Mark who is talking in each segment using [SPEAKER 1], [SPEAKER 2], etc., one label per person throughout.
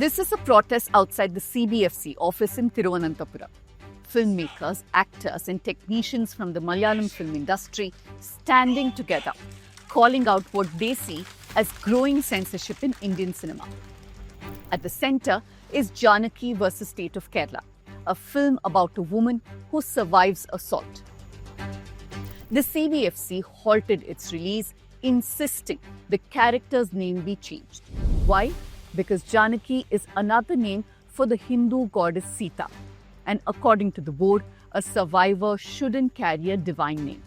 [SPEAKER 1] This is a protest outside the CBFC office in Thiruvananthapuram. Filmmakers, actors, and technicians from the Malayalam film industry standing together, calling out what they see as growing censorship in Indian cinema. At the center is Janaki vs. State of Kerala, a film about a woman who survives assault. The CBFC halted its release, insisting the character's name be changed. Why? Because Janaki is another name for the Hindu goddess Sita, and according to the board, a survivor shouldn't carry a divine name.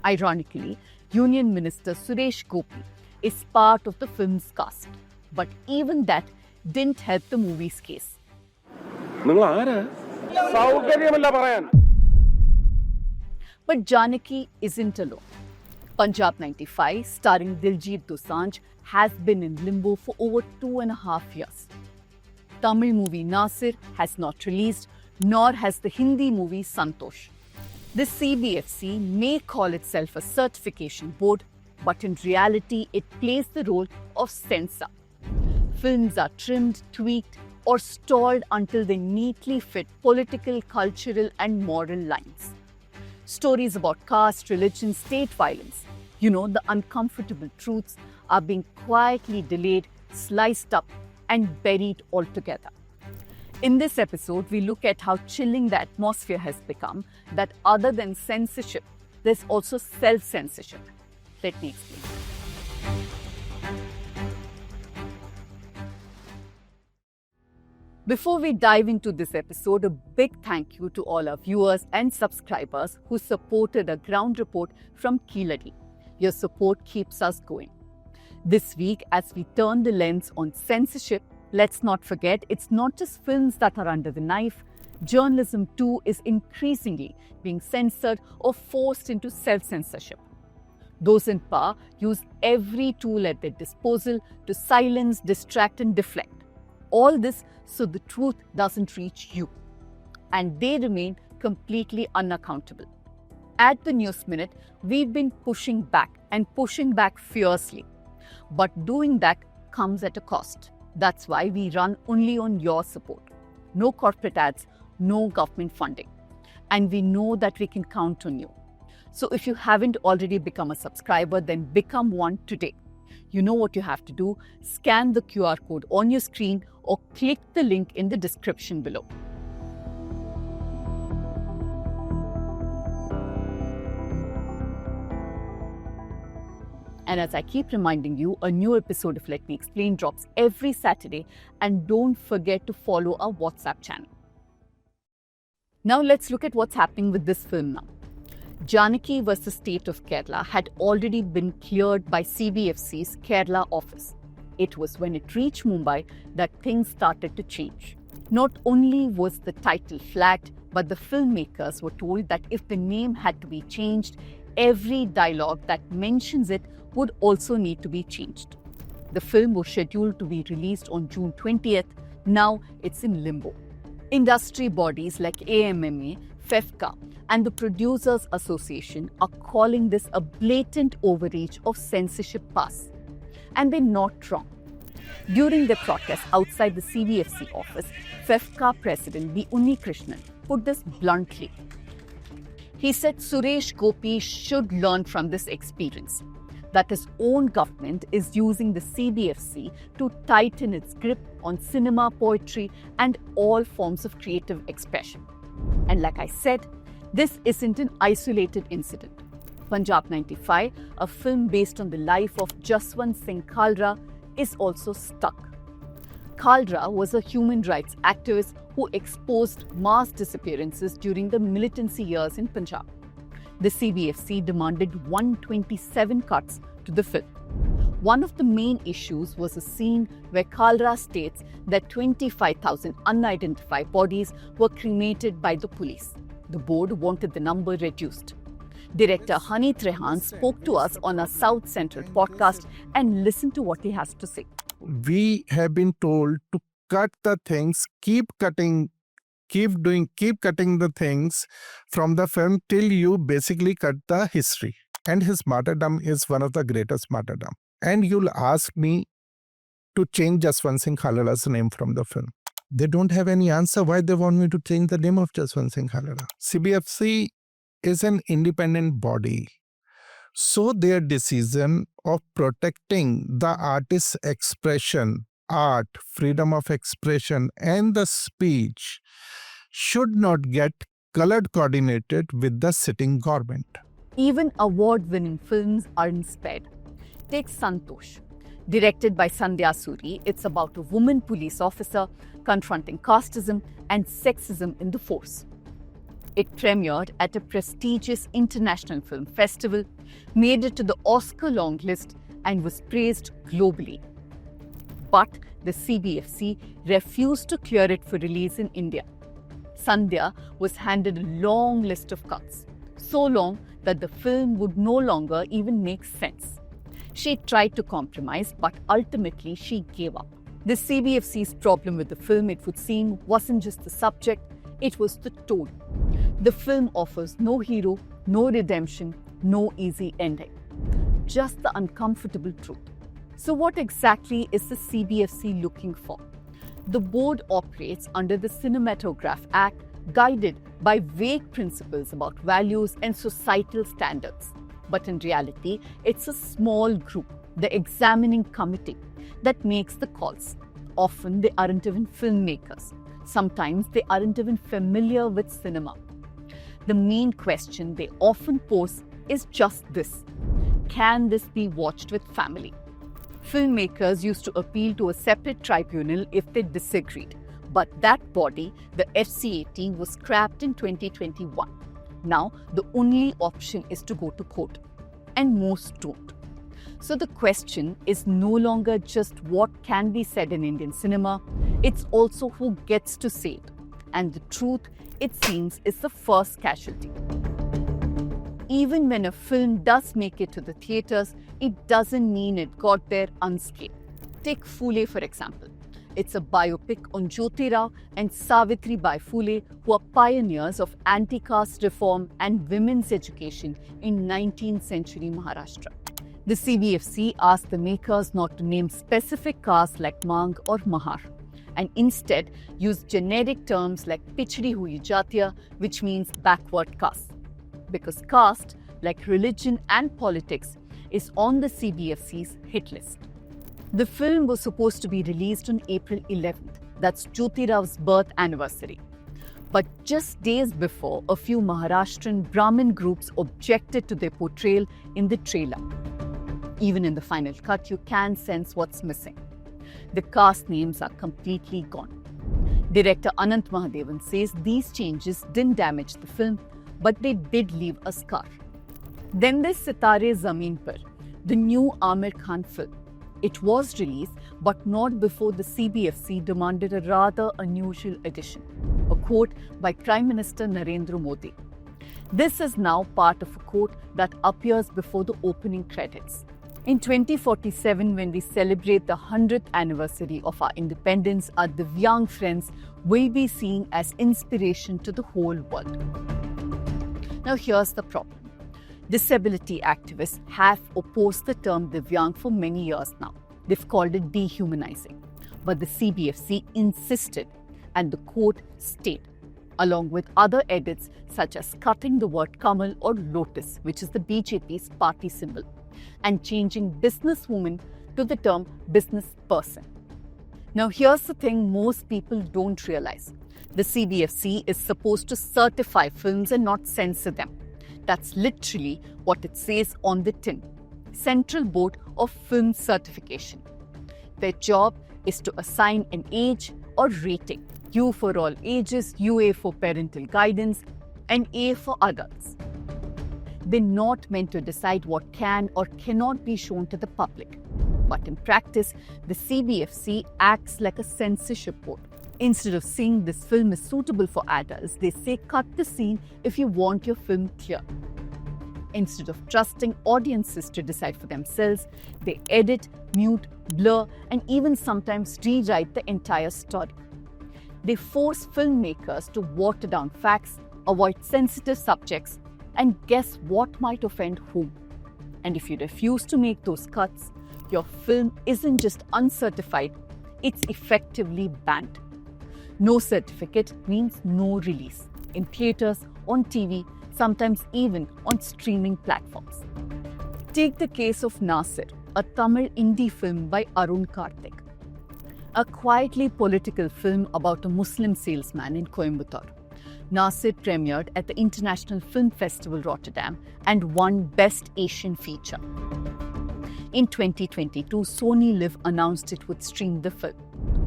[SPEAKER 1] Ironically, Union Minister Suresh Gopi is part of the film's cast, but even that didn't help the movie's case. But Janaki isn't alone. Punjab 95, starring Diljit Dosanjh, has been in limbo for over 2.5 years. Tamil movie Nasir has not released, nor has the Hindi movie Santosh. The CBFC may call itself a certification board, but in reality, it plays the role of censor. Films are trimmed, tweaked, or stalled until they neatly fit political, cultural, and moral lines. Stories about caste, religion, state violence, the uncomfortable truths, are being quietly delayed, sliced up, and buried altogether. In this episode, we look at how chilling the atmosphere has become, that other than censorship, there's also self-censorship. Let me explain. Before we dive into this episode, a big thank you to all our viewers and subscribers who supported a ground report from Keeladi. Your support keeps us going. This week, as we turn the lens on censorship, let's not forget it's not just films that are under the knife. Journalism too is increasingly being censored or forced into self-censorship. Those in power use every tool at their disposal to silence, distract, and deflect. All this so the truth doesn't reach you. And they remain completely unaccountable. At the News Minute, we've been pushing back fiercely. But doing that comes at a cost. That's why we run only on your support. No corporate ads, no government funding. And we know that we can count on you. So if you haven't already become a subscriber, then become one today. You know what you have to do. Scan the QR code on your screen or click the link in the description below. And as I keep reminding you, a new episode of Let Me Explain drops every Saturday, and don't forget to follow our WhatsApp channel. Now let's look at what's happening with this film now. Janaki vs. State of Kerala had already been cleared by CBFC's Kerala office. It was when it reached Mumbai that things started to change. Not only was the title flagged, but the filmmakers were told that if the name had to be changed, every dialogue that mentions it would also need to be changed. The film was scheduled to be released on June 20th. Now it's in limbo. Industry bodies like AMMA, FEFCA, and the Producers Association are calling this a blatant overreach of censorship pass. And they're not wrong. During the protest outside the CBFC office, FEFCA President B. Unnikrishnan put this bluntly. He said Suresh Gopi should learn from this experience, that his own government is using the CBFC to tighten its grip on cinema, poetry, and all forms of creative expression. And like I said, this isn't an isolated incident. Punjab 95, a film based on the life of Jaswant Singh Khalra, is also stuck. Khalra was a human rights activist who exposed mass disappearances during the militancy years in Punjab. The CBFC demanded 127 cuts to the film. One of the main issues was a scene where Khalra states that 25,000 unidentified bodies were cremated by the police. The board wanted the number reduced. Director Hani Trehan spoke to us on a South Central podcast, and listen to what he has to say.
[SPEAKER 2] We have been told to cut the things, keep cutting the things from the film till you basically cut the history. And his martyrdom is one of the greatest martyrdom. And you'll ask me to change Jaswant Singh Khalala's name from the film. They don't have any answer why they want me to change the name of Jaswant Singh Khalala. CBFC is an independent body. So their decision of protecting the artist's expression, art, freedom of expression, and the speech should not get color coordinated with the sitting government.
[SPEAKER 1] Even award-winning films aren't spared. Take Santosh. Directed by Sandhya Suri, it's about a woman police officer confronting casteism and sexism in the force. It premiered at a prestigious international film festival, made it to the Oscar long list, and was praised globally. But the CBFC refused to clear it for release in India. Sandhya was handed a long list of cuts, so long that the film would no longer even make sense. She tried to compromise, but ultimately she gave up. The CBFC's problem with the film, it would seem, wasn't just the subject, it was the tone. The film offers no hero, no redemption, no easy ending. Just the uncomfortable truth. So what exactly is the CBFC looking for? The board operates under the Cinematograph Act, guided by vague principles about values and societal standards. But in reality, it's a small group, the examining committee, that makes the calls. Often they aren't even filmmakers. Sometimes they aren't even familiar with cinema. The main question they often pose is just this: can this be watched with family? Filmmakers used to appeal to a separate tribunal if they disagreed, but that body, the FCAT, was scrapped in 2021. Now, the only option is to go to court, and most don't. So the question is no longer just what can be said in Indian cinema, it's also who gets to say it. And the truth, it seems, is the first casualty. Even when a film does make it to the theatres, it doesn't mean it got there unscathed. Take Phule, for example. It's a biopic on Jyoti Rao and Savitri Bai Phule, who are pioneers of anti-caste reform and women's education in 19th century Maharashtra. The CBFC asked the makers not to name specific castes like Mang or Mahar, and instead use generic terms like Pichdi Hui Jatiya, which means backward caste. Because caste, like religion and politics, is on the CBFC's hit list. The film was supposed to be released on April 11th, that's Jyoti Rao's birth anniversary. But just days before, a few Maharashtrian Brahmin groups objected to their portrayal in the trailer. Even in the final cut, you can sense what's missing. The caste names are completely gone. Director Anant Mahadevan says these changes didn't damage the film, but they did leave a scar. Then there's Sitare Zameen Par, the new Aamir Khan film. It was released, but not before the CBFC demanded a rather unusual addition, a quote by Prime Minister Narendra Modi. This is now part of a quote that appears before the opening credits. In 2047, when we celebrate the 100th anniversary of our independence, our Divyang friends will be seen as inspiration to the whole world. Now here's the problem. Disability activists have opposed the term Divyang for many years now. They've called it dehumanizing. But the CBFC insisted, and the quote stayed, along with other edits such as cutting the word Kamal or Lotus, which is the BJP's party symbol, and changing businesswoman to the term business person. Now here's the thing most people don't realize. The CBFC is supposed to certify films and not censor them. That's literally what it says on the tin. Central Board of Film Certification. Their job is to assign an age or rating. U for all ages, UA for parental guidance, and A for adults. They're not meant to decide what can or cannot be shown to the public. But in practice, the CBFC acts like a censorship board. Instead of saying this film is suitable for adults, they say cut the scene if you want your film clear. Instead of trusting audiences to decide for themselves, they edit, mute, blur, and even sometimes rewrite the entire story. They force filmmakers to water down facts, avoid sensitive subjects, and guess what might offend whom. And if you refuse to make those cuts, your film isn't just uncertified, it's effectively banned. No certificate means no release in theatres, on TV, sometimes even on streaming platforms. Take the case of Nasir, a Tamil indie film by Arun Karthik. A quietly political film about a Muslim salesman in Coimbatore. Nasir premiered at the International Film Festival Rotterdam and won Best Asian Feature. In 2022, Sony Liv announced it would stream the film,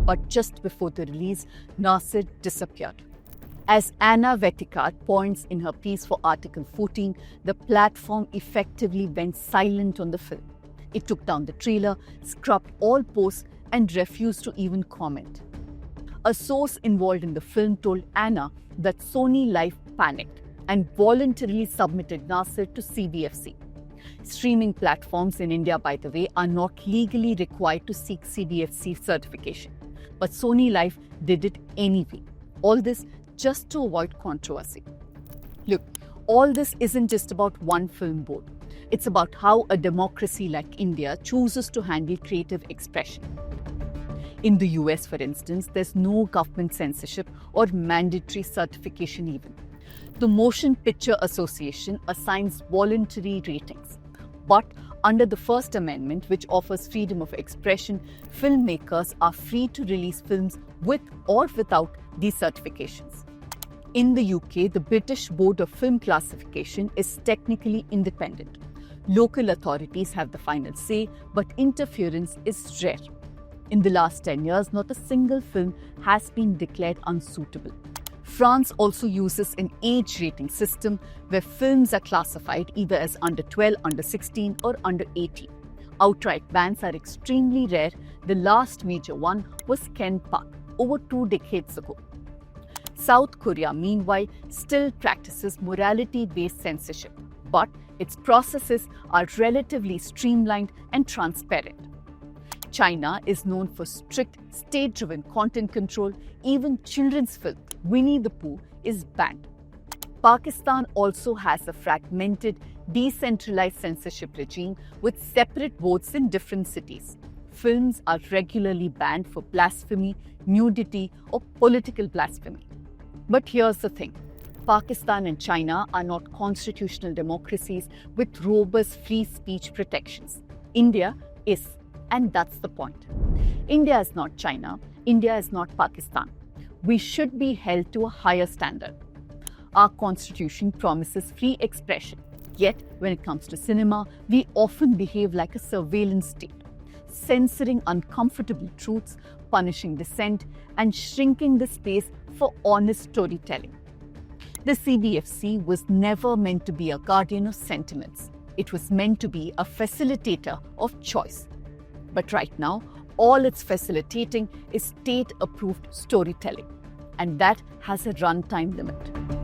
[SPEAKER 1] but just before the release, Nasir disappeared. As Anna Vetikart points in her piece for Article 14, the platform effectively went silent on the film. It took down the trailer, scrubbed all posts, and refused to even comment. A source involved in the film told Anna that Sony Live panicked and voluntarily submitted Nasir to CBFC. Streaming platforms in India, by the way, are not legally required to seek CBFC certification. But Sony Live did it anyway. All this just to avoid controversy. Look, all this isn't just about one film board. It's about how a democracy like India chooses to handle creative expression. In the US, for instance, there's no government censorship or mandatory certification even. The Motion Picture Association assigns voluntary ratings. But under the First Amendment, which offers freedom of expression, filmmakers are free to release films with or without these certifications. In the UK, the British Board of Film Classification is technically independent. Local authorities have the final say, but interference is rare. In the last 10 years, not a single film has been declared unsuitable. France also uses an age rating system where films are classified either as under 12, under 16 or under 18. Outright bans are extremely rare. The last major one was Ken Park over 2 decades ago. South Korea, meanwhile, still practices morality-based censorship, but its processes are relatively streamlined and transparent. China is known for strict state-driven content control. Even children's film Winnie the Pooh is banned. Pakistan also has a fragmented, decentralized censorship regime with separate boards in different cities. Films are regularly banned for blasphemy, nudity, or political blasphemy. But here's the thing. Pakistan and China are not constitutional democracies with robust free speech protections. India is. And that's the point. India is not China. India is not Pakistan. We should be held to a higher standard. Our constitution promises free expression. Yet, when it comes to cinema, we often behave like a surveillance state, censoring uncomfortable truths, punishing dissent, and shrinking the space for honest storytelling. The CBFC was never meant to be a guardian of sentiments. It was meant to be a facilitator of choice. But right now, all it's facilitating is state-approved storytelling, and that has a runtime limit.